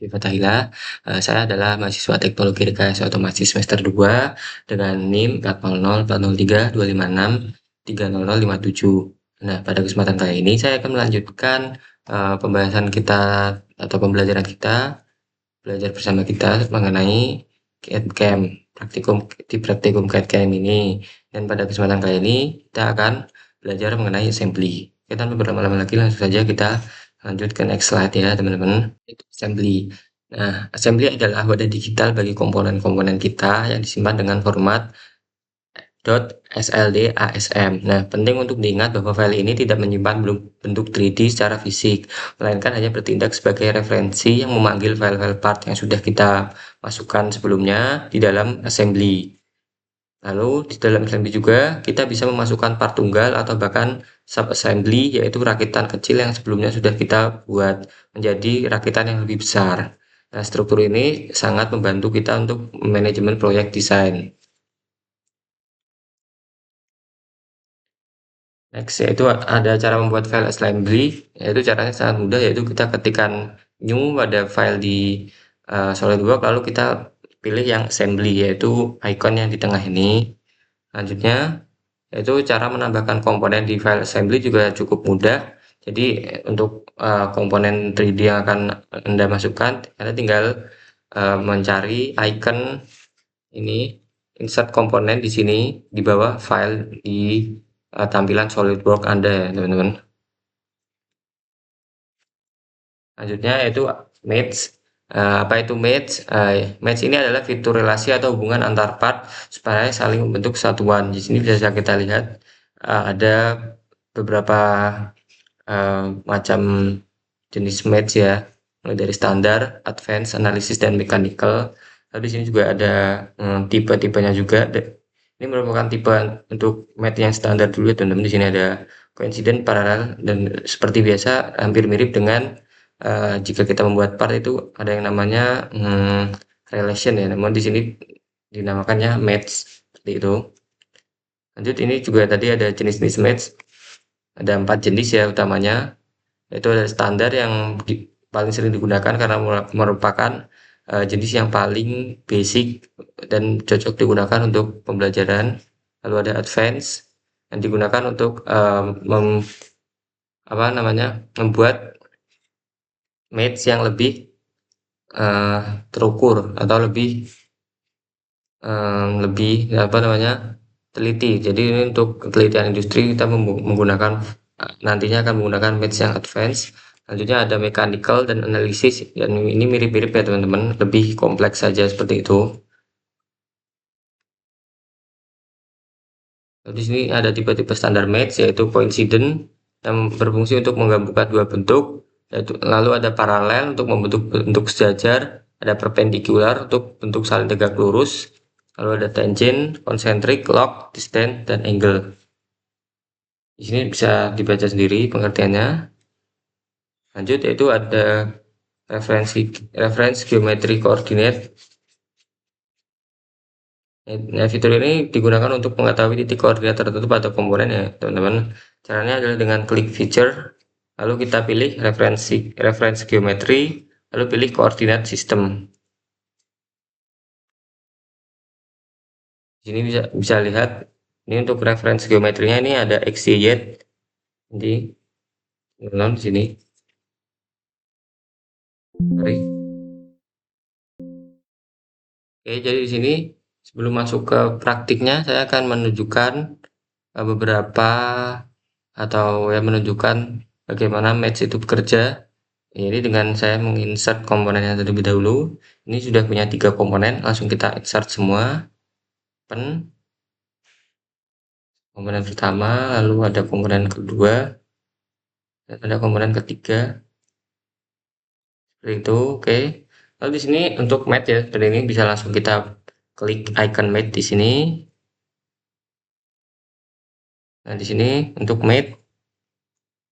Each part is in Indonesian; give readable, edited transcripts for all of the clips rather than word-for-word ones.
Fatahila, saya adalah mahasiswa Teknologi Rekayasa Otomasi semester 2 dengan NIM 400403256300057. Nah, pada kesempatan kali ini saya akan melanjutkan pembahasan kita atau pembelajaran kita, belajar bersama kita mengenai CAD/CAM, praktikum CAD/CAM ini. Dan pada kesempatan kali ini kita akan belajar mengenai assembly. Kita tanpa berlama-lama lagi, langsung saja kita lanjut ke next slide ya teman-teman. Itu assembly. Nah, assembly adalah wadah digital bagi komponen-komponen kita yang disimpan dengan format .sld.asm. Nah, penting untuk diingat bahwa file ini tidak menyimpan bentuk 3D secara fisik, melainkan hanya bertindak sebagai referensi yang memanggil file-file part yang sudah kita masukkan sebelumnya di dalam assembly. Lalu di dalam assembly juga kita bisa memasukkan part tunggal atau bahkan sub-assembly, yaitu rakitan kecil yang sebelumnya sudah kita buat menjadi rakitan yang lebih besar. Nah, struktur ini sangat membantu kita untuk manajemen proyek desain. Next, yaitu ada cara membuat file assembly, yaitu caranya sangat mudah, yaitu kita ketikkan new pada file di SolidWorks, lalu kita pilih yang assembly, yaitu icon yang di tengah ini. Selanjutnya, yaitu cara menambahkan komponen di file assembly juga cukup mudah. Jadi untuk komponen 3D yang akan Anda masukkan, Anda tinggal mencari icon ini, insert komponen di sini di bawah file di tampilan SolidWorks Anda ya teman-teman. Selanjutnya yaitu match. Apa itu match? Match ini adalah fitur relasi atau hubungan antar part supaya saling membentuk satuan. Di sini bisa kita lihat ada beberapa macam jenis match ya, mulai dari standar, advance, analysis, dan mechanical. Lalu di sini juga ada tipe-tipenya juga. Ini merupakan tipe untuk match yang standar dulu ya teman-teman. Di sini ada coincident, parallel, dan seperti biasa hampir mirip dengan jika kita membuat part itu ada yang namanya relation ya. Namun di sini dinamakannya match seperti itu. Lanjut, ini juga tadi ada jenis-jenis match. Ada 4 jenis ya utamanya. Itu ada standar yang paling sering digunakan karena merupakan jenis yang paling basic dan cocok digunakan untuk pembelajaran. Lalu ada advance yang digunakan untuk membuat match yang lebih terukur atau lebih teliti. Jadi ini untuk penelitian industri kita nantinya akan menggunakan match yang advance. Selanjutnya ada mechanical dan analisis, dan ini mirip-mirip ya teman-teman, lebih kompleks saja seperti itu. Di sini ada tipe-tipe standar match, yaitu coincident yang berfungsi untuk menggabungkan dua bentuk, yaitu lalu ada paralel untuk membentuk bentuk sejajar, ada perpendicular untuk bentuk saling tegak lurus, lalu ada tangent, concentric, log, distance, dan angle. Di sini bisa dibaca sendiri pengertiannya. Lanjut, yaitu ada reference geometry coordinate. Nah, fitur ini digunakan untuk mengetahui titik koordinat tertentu pada komponen ya teman-teman. Caranya adalah dengan klik feature, lalu kita pilih reference geometry, lalu pilih koordinat sistem. Di sini bisa lihat ini untuk reference geometrinya, ini ada x, y, z. Jadi di sini. Sorry. Oke, jadi di sini sebelum masuk ke praktiknya, saya akan menunjukkan beberapa atau ya menunjukkan bagaimana match itu bekerja. Ini dengan saya menginsert komponen yang terlebih dahulu. Ini sudah punya 3 komponen, langsung kita insert semua. Komponen pertama, lalu ada komponen kedua, dan ada komponen ketiga. Seperti itu, oke. Lalu di sini untuk match ya, seperti ini bisa langsung kita klik icon match di sini. Nah, di sini untuk match,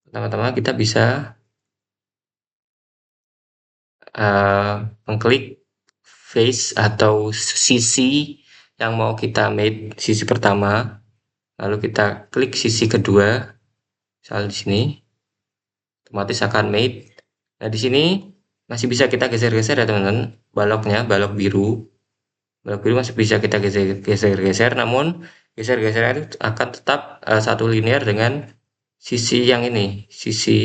pertama-tama kita bisa mengklik face atau sisi yang mau kita match, sisi pertama. Lalu kita klik sisi kedua, misal di sini, otomatis akan match. Nah, di sini masih bisa kita geser-geser ya teman-teman, baloknya, balok biru masih bisa kita geser-geser, namun geser-gesernya itu akan tetap satu linear dengan sisi yang ini, sisi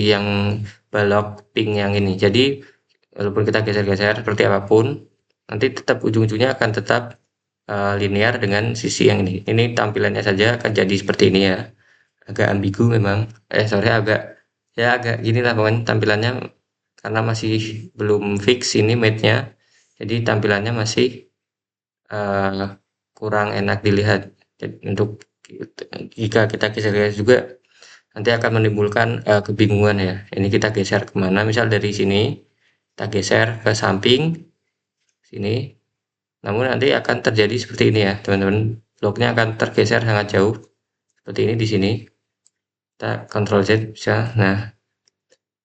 yang balok pink yang ini. Jadi walaupun kita geser-geser seperti apapun, nanti tetap ujung-ujungnya akan tetap linear dengan sisi yang ini. Ini tampilannya saja akan jadi seperti ini ya. Agak ambigu memang. Sorry, agak gini lah pokoknya tampilannya karena masih belum fix ini mate-nya. Jadi tampilannya masih eh, kurang enak dilihat. Jadi, untuk jika kita geser-geser juga nanti akan menimbulkan kebingungan ya. Ini kita geser kemana? Misal dari sini kita geser ke samping sini. Namun nanti akan terjadi seperti ini ya, teman-teman. Bloknya akan tergeser sangat jauh. Seperti ini di sini. Kita Ctrl Z bisa. Nah,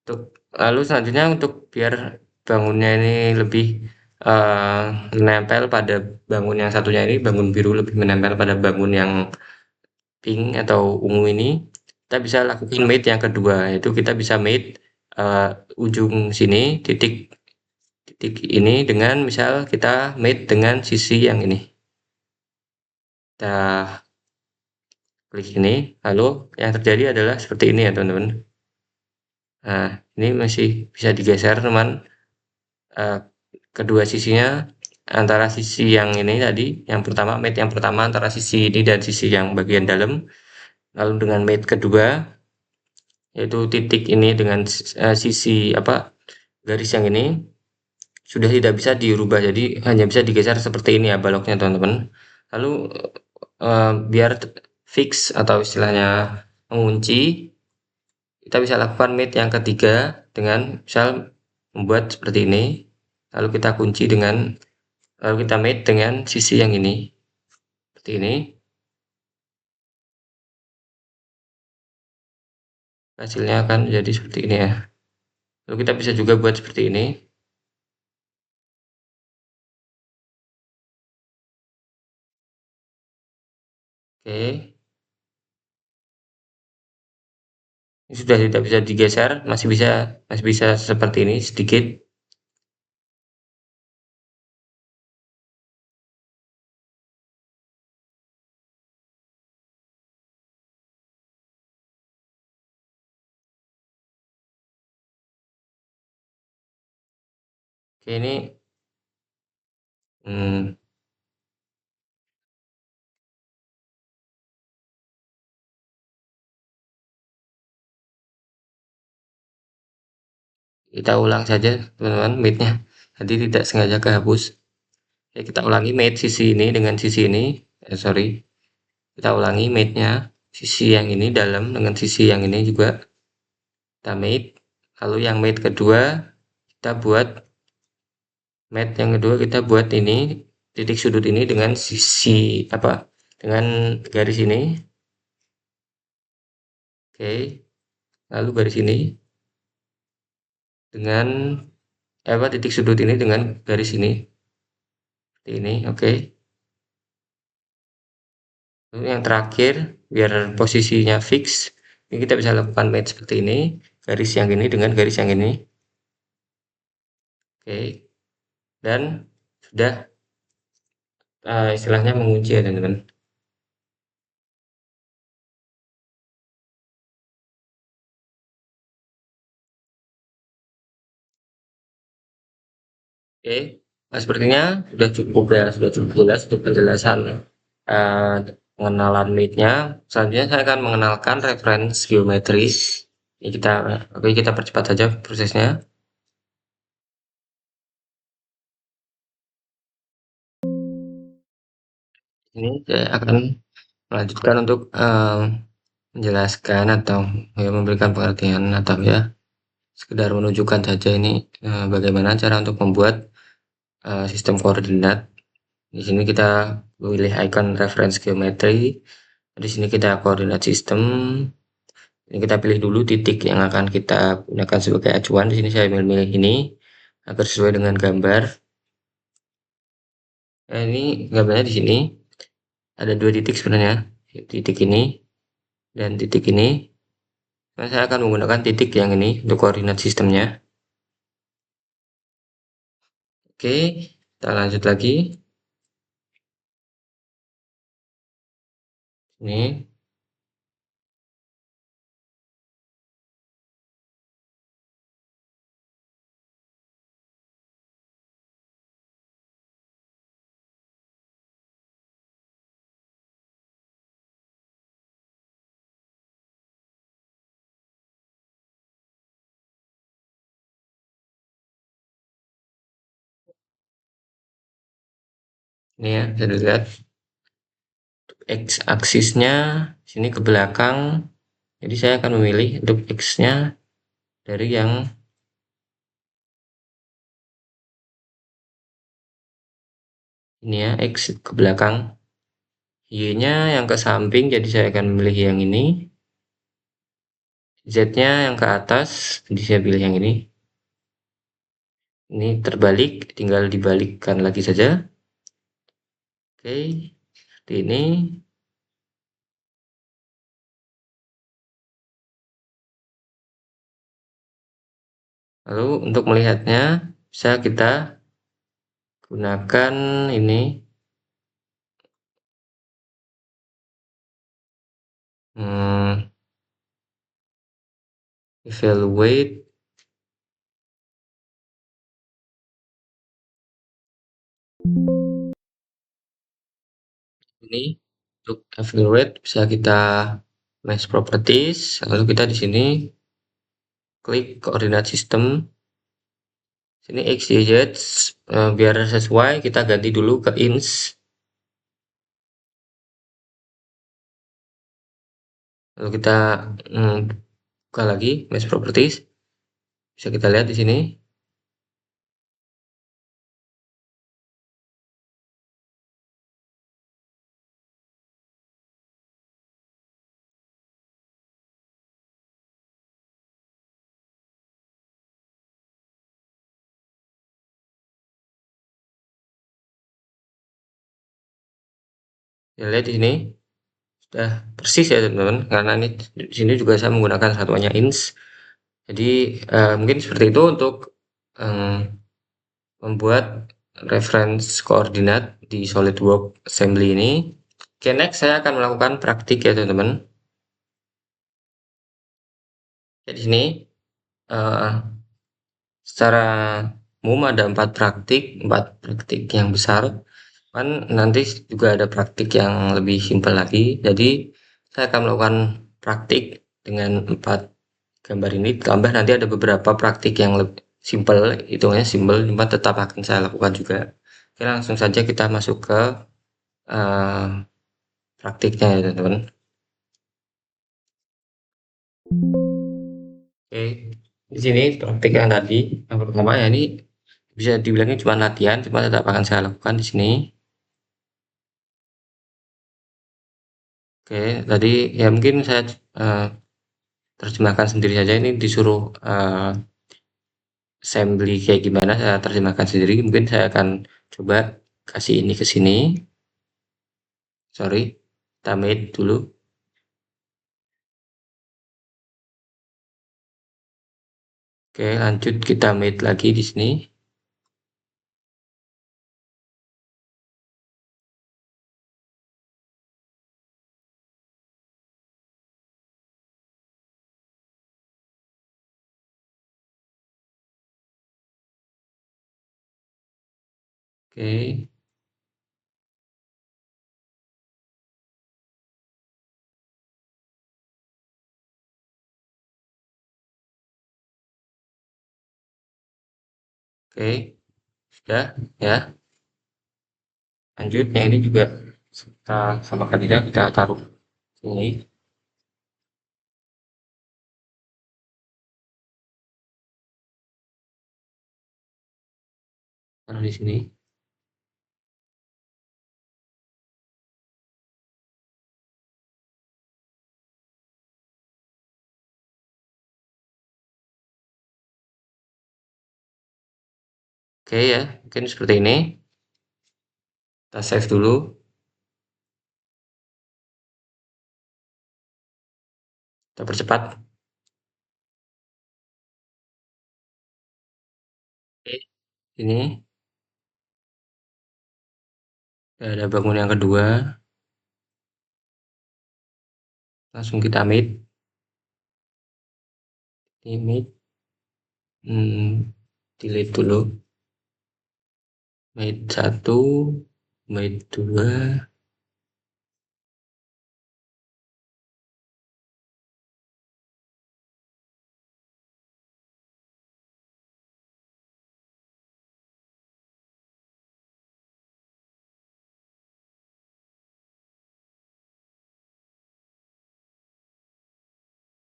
untuk lalu selanjutnya untuk biar bangunnya ini lebih eh, menempel pada bangun yang satunya ini, bangun biru lebih menempel pada bangun yang pink atau ungu ini, kita bisa lakukan mate yang kedua, yaitu kita bisa mate ujung sini titik titik ini dengan misal kita mate dengan sisi yang ini. Kita klik ini, lalu yang terjadi adalah seperti ini ya teman-teman. Nah, ini masih bisa digeser teman. Eh, kedua sisinya antara sisi yang ini tadi, yang pertama mate yang pertama antara sisi ini dan sisi yang bagian dalam, lalu dengan mate kedua yaitu titik ini dengan sisi apa garis yang ini sudah tidak bisa dirubah, jadi hanya bisa digeser seperti ini ya baloknya teman-teman. Lalu biar fix atau istilahnya mengunci, kita bisa lakukan mate yang ketiga dengan misal membuat seperti ini, lalu kita kunci dengan lalu kita mate dengan sisi yang ini seperti ini, hasilnya akan jadi seperti ini ya. Lalu kita bisa juga buat seperti ini. Oke, ini sudah tidak bisa digeser, masih bisa seperti ini sedikit. Oke, ini hmm, kita ulang saja teman-teman mate-nya. Tadi tidak sengaja kehapus. Oke, kita ulangi mate sisi ini dengan sisi ini. Sorry, kita ulangi mate-nya sisi yang ini dalam dengan sisi yang ini juga kita mate. Lalu yang mate kedua kita buat mate yang kedua kita buat ini titik sudut ini dengan sisi apa? Dengan garis ini. Oke, lalu garis ini dengan apa titik sudut ini dengan garis ini seperti ini. Oke. Lalu yang terakhir biar posisinya fix, ini kita bisa lakukan match seperti ini, garis yang ini dengan garis yang ini. Oke, dan sudah istilahnya mengunci ya teman-teman. Oke, nah, sepertinya sudah cukup ya, sudah cukup jelas untuk penjelasan eh, pengenalan mate-nya. Selanjutnya saya akan mengenalkan reference geometri. Ini kita percepat saja prosesnya. Ini saya akan melanjutkan untuk menjelaskan atau ya, memberikan pengertian atau ya sekedar menunjukkan saja ini bagaimana cara untuk membuat sistem koordinat. Di sini kita pilih icon reference geometry. Di sini kita koordinat sistem. Ini kita pilih dulu titik yang akan kita gunakan sebagai acuan. Di sini saya memilih ini agar sesuai dengan gambar. Nah, ini gambarnya di sini ada dua titik sebenarnya, titik ini dan titik ini. Nah, saya akan menggunakan titik yang ini untuk koordinat sistemnya. Oke, kita lanjut lagi. Ini, ini ya, bisa dilihat X aksisnya sini ke belakang. Jadi saya akan memilih untuk X-nya dari yang ini ya, X ke belakang. Y-nya yang ke samping, jadi saya akan memilih yang ini. Z-nya yang ke atas, jadi saya pilih yang ini. Ini terbalik, tinggal dibalikkan lagi saja. Oke, seperti ini. Lalu untuk melihatnya, bisa kita gunakan ini. Hmm, evaluate ini untuk evaluate bisa kita mesh properties, lalu kita di sini klik koordinat sistem. Sini x, y, z, biar sesuai kita ganti dulu ke ins. Lalu kita buka lagi mesh properties. Bisa kita lihat di sini. Kita lihat di sini sudah persis ya teman-teman, karena ini di sini juga saya menggunakan satuannya ins. Jadi mungkin seperti itu untuk membuat reference koordinat di SolidWorks Assembly ini. Oke, next saya akan melakukan praktik ya teman-teman. Di sini eh, secara umum ada empat praktik yang besar. Kan nanti juga ada praktik yang lebih simpel lagi. Jadi saya akan melakukan praktik dengan empat gambar ini. Tambah nanti ada beberapa praktik yang lebih simpel, hitungannya simpel, cuma tetap akan saya lakukan juga. Oke, langsung saja kita masuk ke eh, praktiknya ya teman-teman. Oke, di sini praktik yang tadi, yang pertama ya ini bisa dibilangnya cuma latihan, cuma tetap akan saya lakukan di sini. Oke, tadi ya mungkin saya eh, terjemahkan sendiri saja. Ini disuruh assembly kayak gimana, saya terjemahkan sendiri. Mungkin saya akan coba kasih ini ke sini. Sorry, kita made dulu. Oke, lanjut kita made lagi di sini. Oke, oke, sudah ya. Lanjut, yang ini juga kita sama kandidat kita taruh sini, taruh di sini. Oke ya, mungkin seperti ini. Kita save dulu, kita percepat. Oke, ini. Ada bangun yang kedua, langsung kita mate, delete dulu, mate 1, mate 2,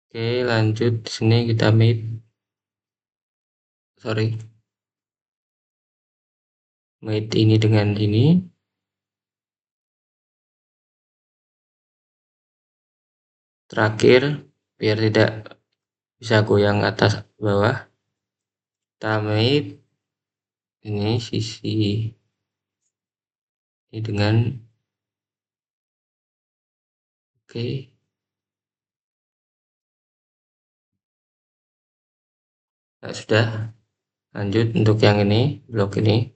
oke lanjut di sini kita mate ini dengan ini, terakhir biar tidak bisa goyang atas bawah, kita mate ini sisi ini dengan oke. Nah, sudah lanjut untuk yang ini, blok ini.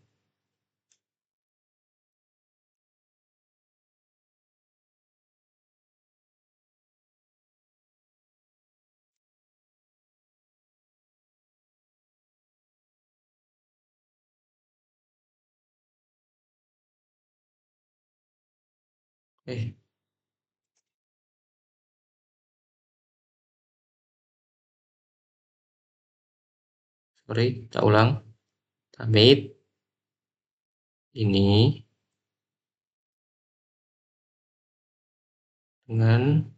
Sorry, kita ulang. Kita mate ini dengan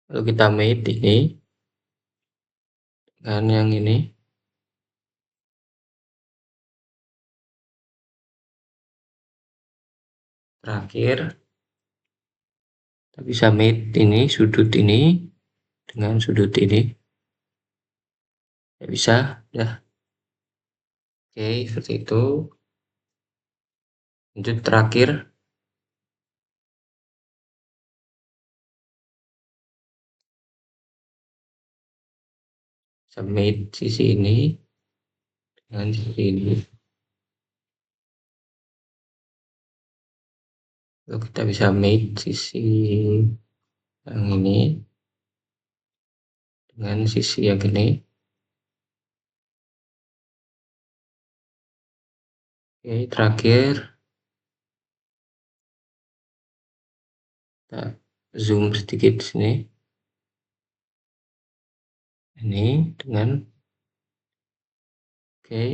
lalu kita mate ini dengan yang ini. Terakhir, kita bisa mate ini, sudut ini dengan sudut ini. Ya bisa, ya. Oke, seperti itu. Lanjut terakhir, bisa mate sisi ini dengan sisi ini. Lalu kita bisa mate sisi yang ini dengan sisi yang ini. Oke, terakhir kita zoom sedikit sini. Ini dengan oke.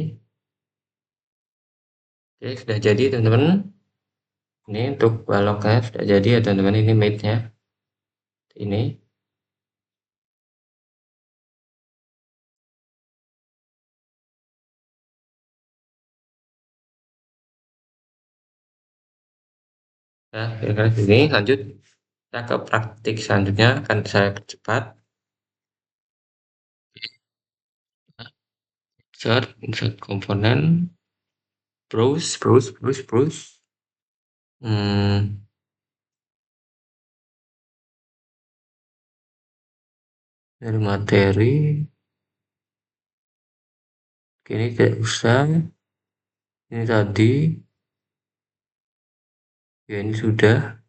Oke, sudah jadi teman-teman. Ini untuk baloknya sudah jadi ya teman-teman. Ini mate-nya. Ini. Nah, kira-kira ini lanjut kita ke praktik selanjutnya akan saya percepat. Insert komponen, browse. Dari materi, ini tidak usah. Ini tadi, ya ini sudah.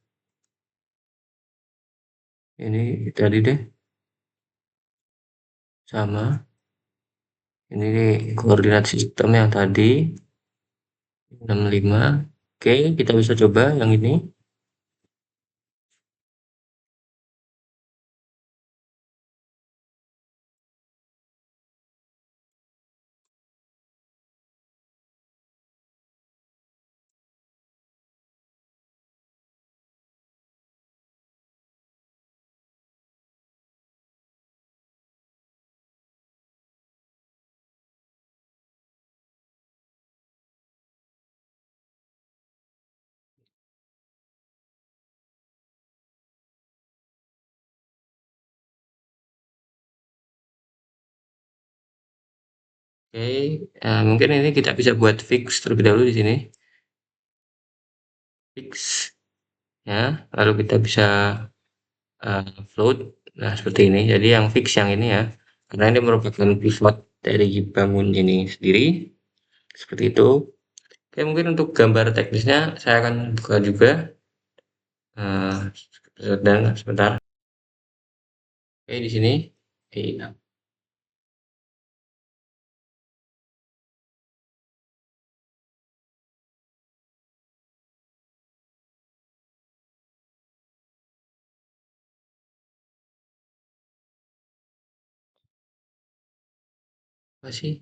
Ini tadi deh, sama. Ini koordinat sistem yang tadi 65. Oke, kita bisa coba yang ini. Oke, mungkin ini kita bisa buat fix terlebih dahulu di sini. fix ya, lalu kita bisa float. Nah, seperti ini. Jadi yang fix yang ini ya, karena ini merupakan pivot dari bangun ini sendiri, seperti itu. Oke, mungkin untuk gambar teknisnya saya akan buka juga. Dan sebentar. Oke, di sini. Iya. Apa sih?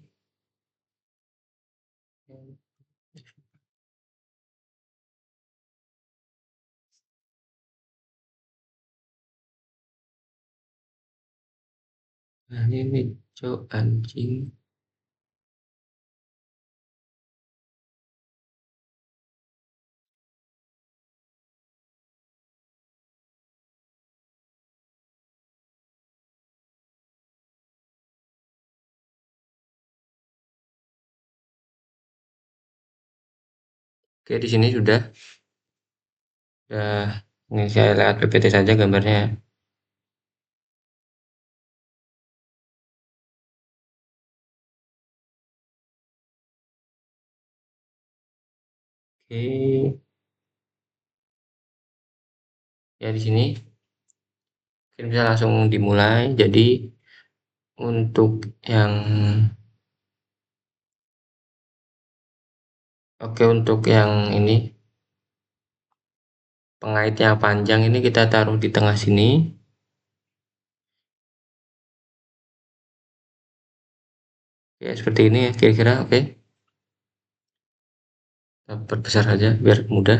Nah, ini cok anjing. Oke, di sini sudah. Sudah. Ini saya lihat PPT saja gambarnya ya. Oke. Ya, di sini mungkin bisa langsung dimulai. Jadi untuk yang oke untuk yang ini pengait yang panjang ini kita taruh di tengah sini. Ya, seperti ini ya kira-kira. Oke. Kita perbesar saja biar mudah.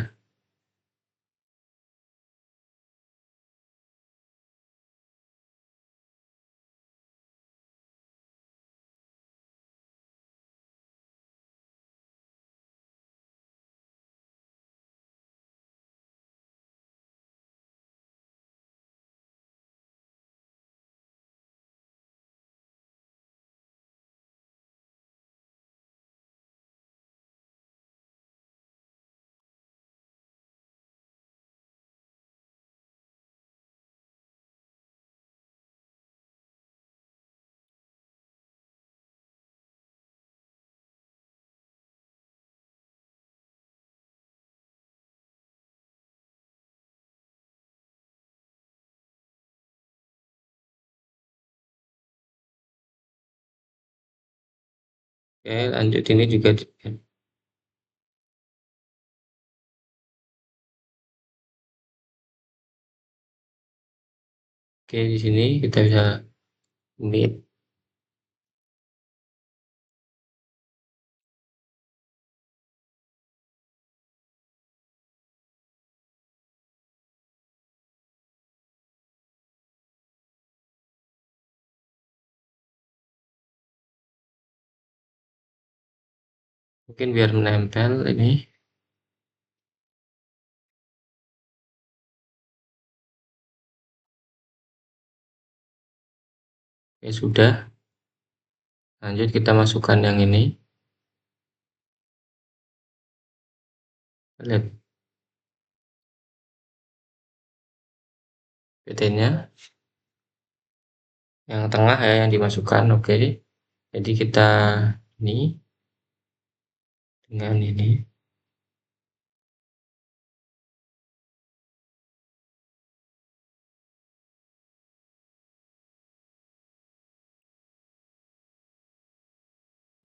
Oke, lanjut ini juga. Oke, di sini kita bisa mid. Mungkin biar menempel ini. Oke, sudah. Lanjut kita masukkan yang ini. Lihat PT-nya. Yang tengah ya yang dimasukkan. Oke. Jadi kita ini dengan ini.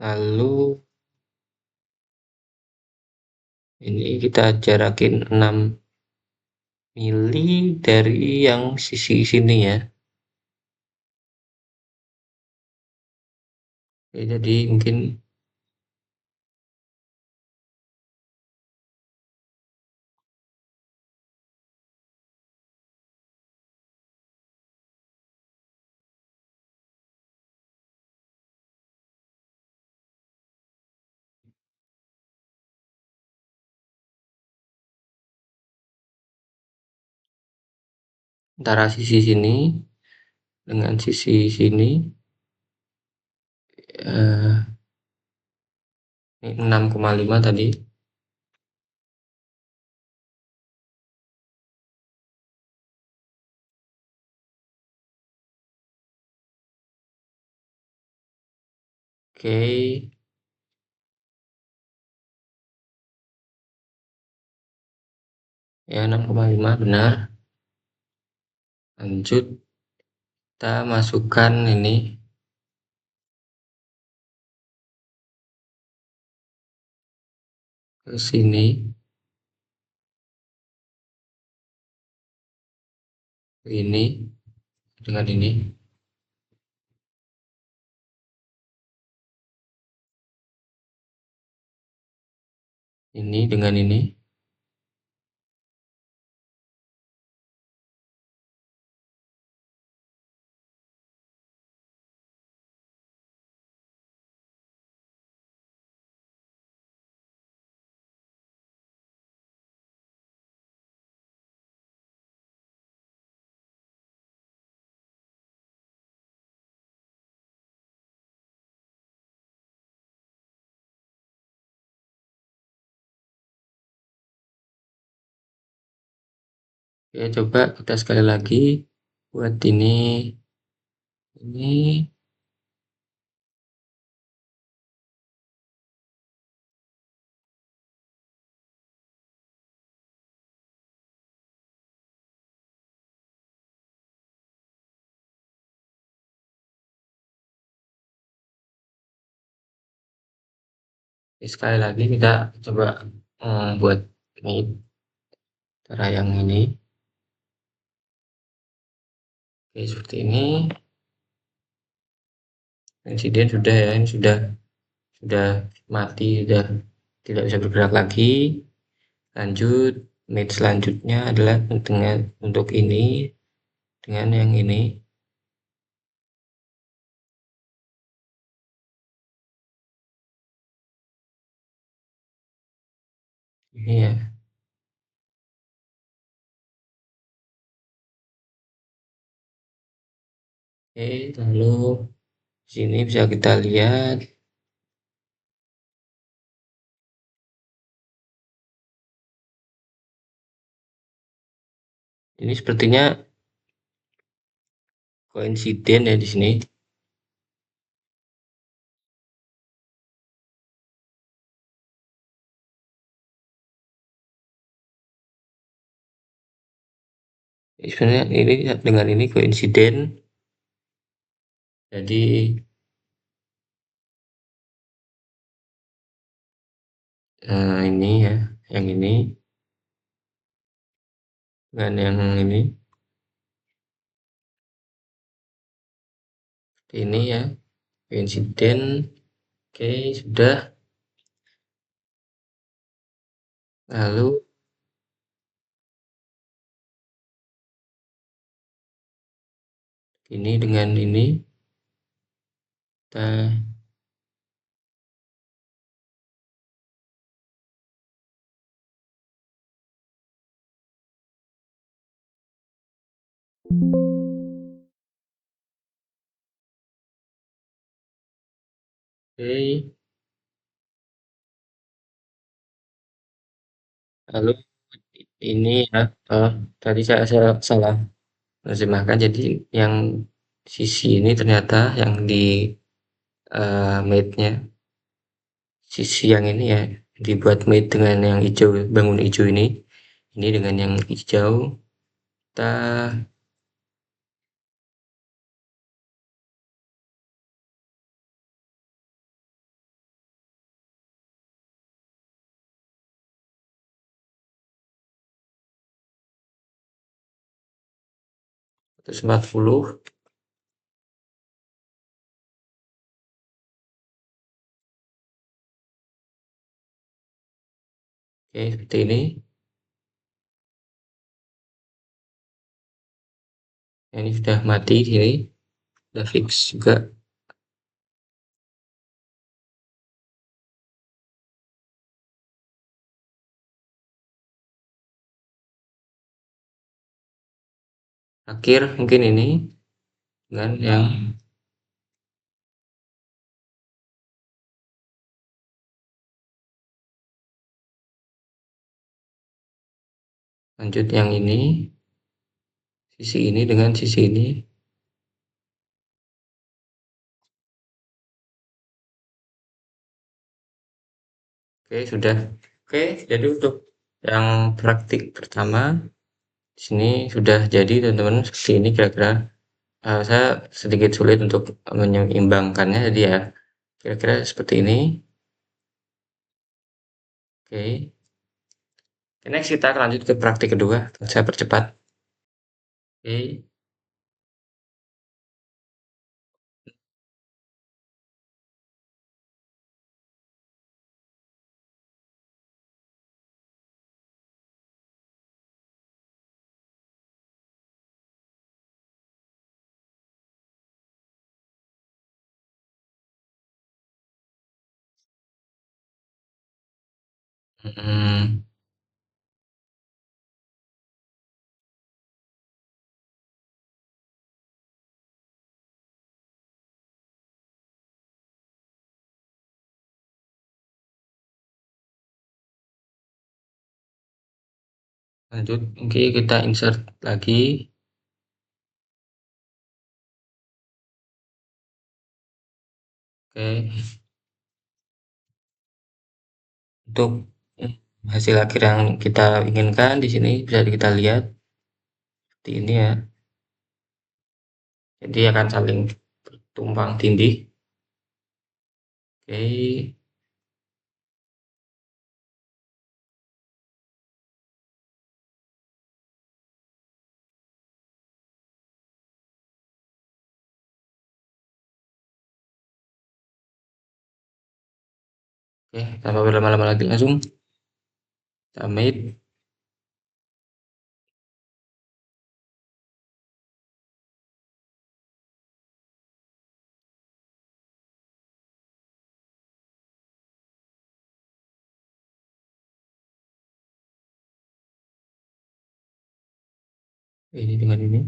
Lalu ini kita jarakin 6 mili dari yang sisi sini ya. Oke, jadi mungkin antara sisi sini dengan sisi sini eh, ini 6,5 tadi. Oke, ya 6,5 benar. Lanjut, kita masukkan ini ke sini, ini dengan ini dengan ini. Oke, coba kita sekali lagi buat ini sekali lagi kita coba buat ini cara yang ini. Oke, seperti ini. Insiden sudah ya, ini sudah mati, sudah tidak bisa bergerak lagi. Lanjut, match selanjutnya adalah dengan untuk ini dengan yang ini. Ini ya. Oke, lalu sini bisa kita lihat ini sepertinya koinsiden ya di sini. Sebenarnya ini dengan ini koinsiden. Jadi ini ya, yang ini dengan yang ini ya, koinsiden. Oke, sudah. Lalu ini dengan ini kita oke. Lalu ini ya, tadi saya salah menerjemahkan. Jadi yang sisi ini ternyata yang di mate-nya sisi yang ini ya dibuat mate dengan yang hijau, bangun hijau ini dengan yang hijau kita terus 40. Oke, seperti ini sudah mati sini, sudah fix juga. Akhir mungkin ini dengan yang lanjut yang ini sisi ini dengan sisi ini. Oke, sudah. Oke, jadi untuk yang praktik pertama di sini sudah jadi teman-teman seperti ini kira-kira. Saya sedikit sulit untuk menyeimbangkannya jadi ya kira-kira seperti ini. Oke. Next kita akan lanjut ke praktik kedua. Saya percepat. Oke. Hmm, lanjut. Oke, kita insert lagi. Oke. Untuk hasil akhir yang kita inginkan di sini bisa kita lihat seperti ini ya. Jadi akan saling tumpang tindih. Oke. Oke, tanpa berlama-lama lagi langsung submit. Ini dengan ini.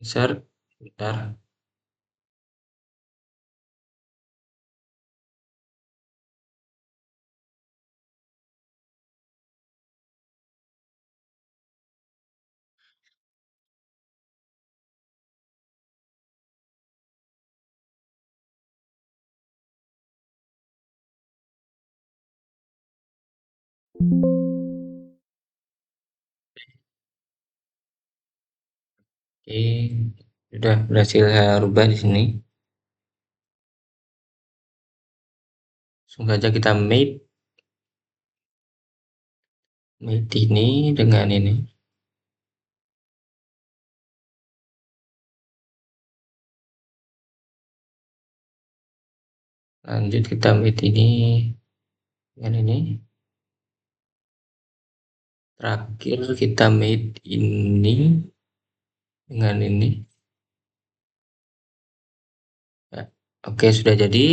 Insert. Bentar. Oke, sudah berhasil saya rubah di sini. Langsung saja kita mate ini dengan ini. Lanjut kita mate ini dengan ini. Terakhir kita mate ini dengan ini. Ya. Oke, sudah jadi.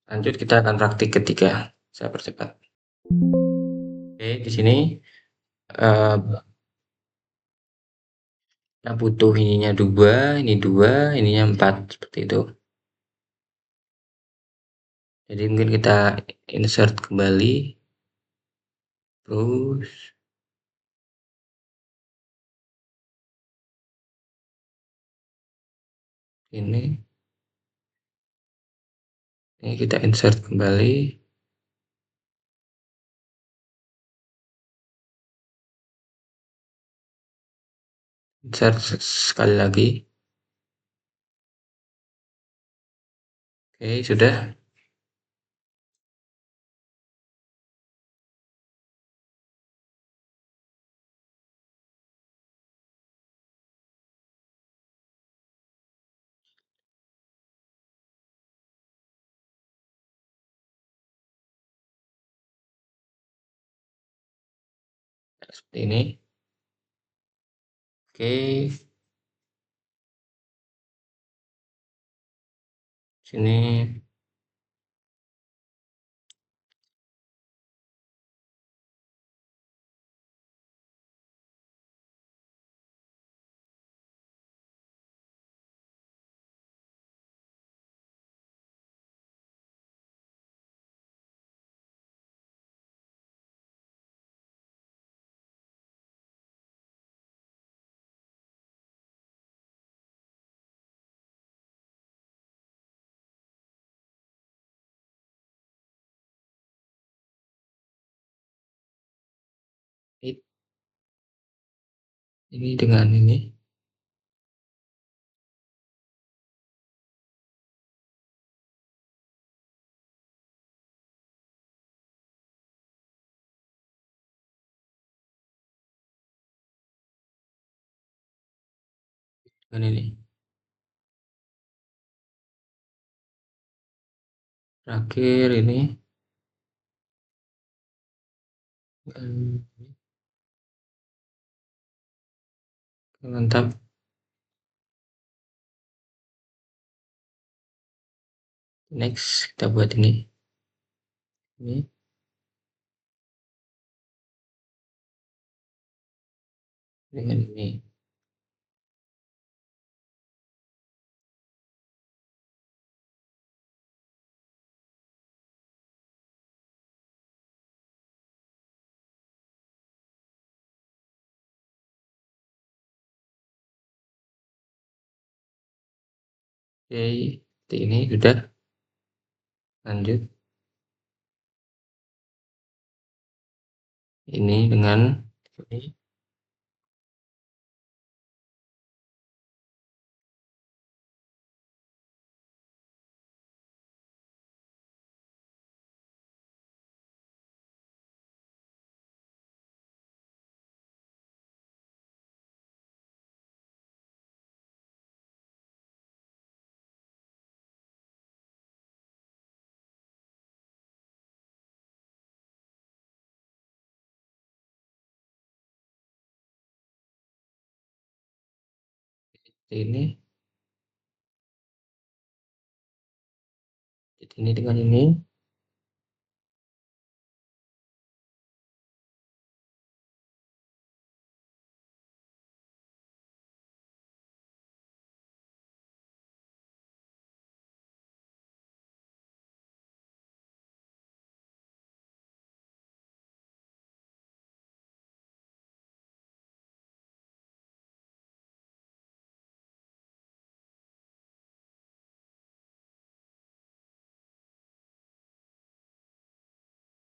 Lanjut kita akan praktik ketiga. Saya percepat. Oke, di sini eh, kita butuh ininya dua, ininya 4 seperti itu. Jadi mungkin kita insert kembali, terus ini kita insert kembali, insert sekali lagi. Oke, sudah. Seperti ini. Oke, sini. ini dengan ini, dengan ini. Terakhir ini, mantap. Next, kita buat ini dengan ini. Oke, seperti ini sudah. Lanjut, ini dengan ini. Ini, ini dengan ini.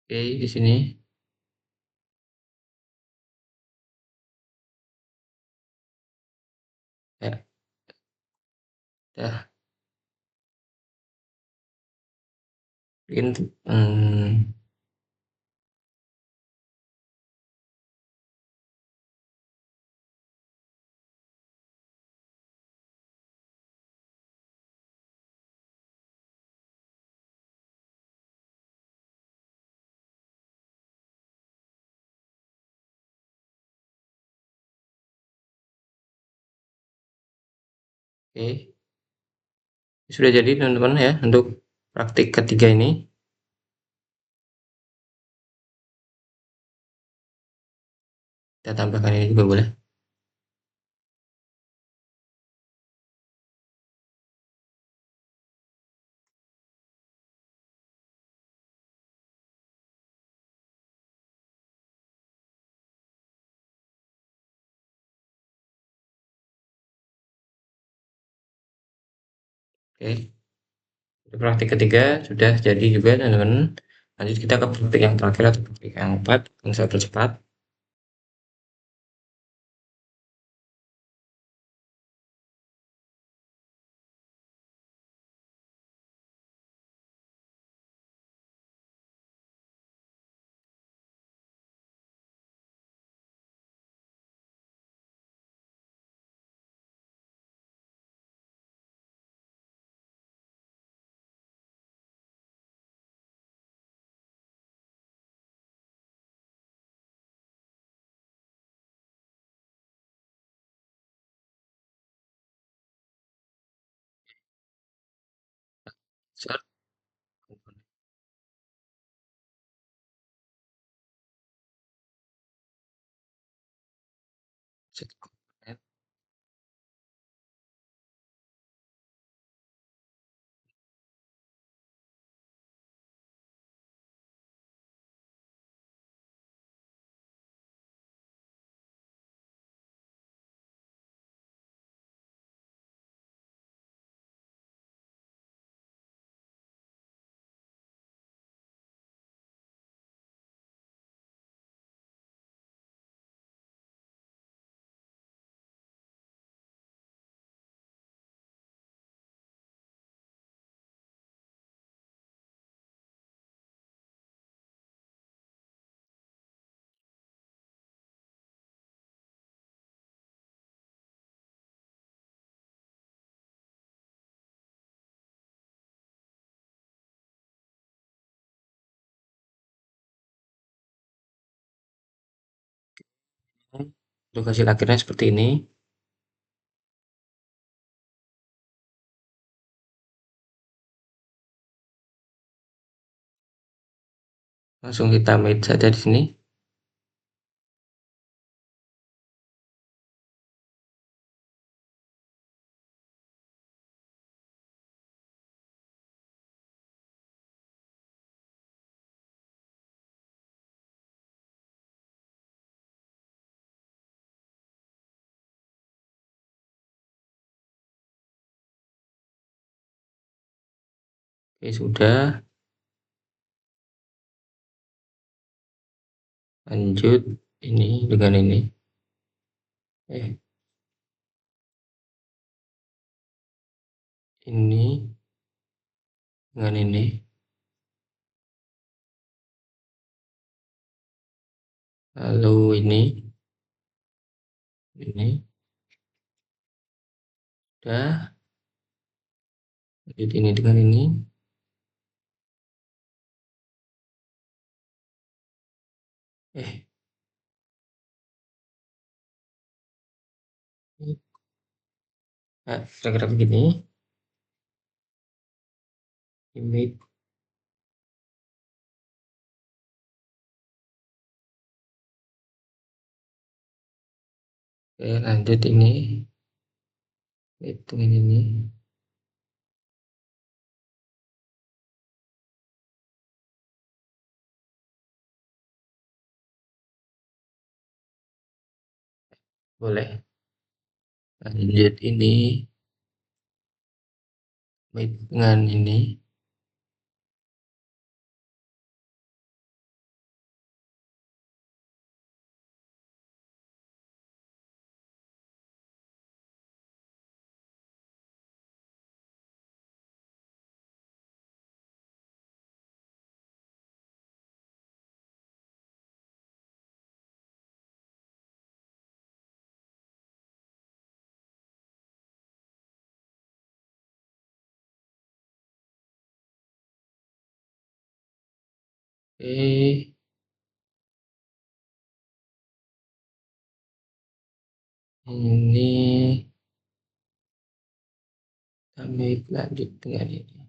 Oke, di sini. Ya, ya. Ini, oke. Sudah jadi teman-teman ya untuk praktik ketiga ini. Kita tambahkan ini juga boleh. Oke, untuk praktik ketiga sudah jadi juga teman-teman. Lanjut kita ke praktik yang terakhir atau praktik yang keempat, yang saya percepat. Start. Set komponen. Untuk hasil akhirnya seperti ini. Langsung kita mate saja di sini. Oke, sudah. Lanjut ini dengan ini. Eh, ini dengan ini. Lalu ini sudah. Lanjut ini dengan ini. Eh, kira-kira begini. Image. Oke, lanjut ini. Hitung ini. Boleh. Lanjut ini. Dengan ini. Oke, ini kami lanjut dengan ini.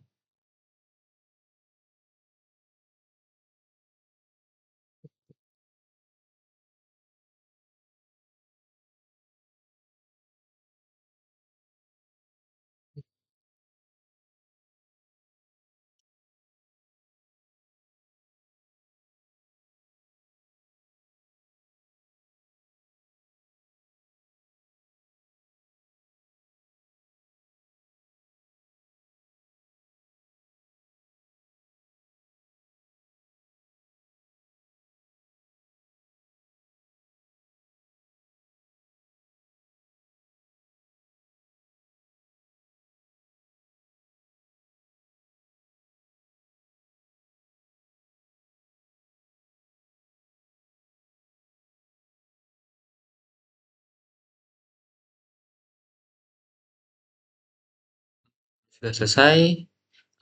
Sudah selesai.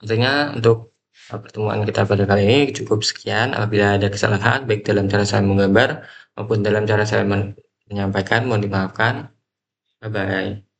Artinya untuk pertemuan kita pada kali ini cukup sekian. Apabila ada kesalahan baik dalam cara saya menggambar maupun dalam cara saya menyampaikan, mohon dimaafkan. Bye bye.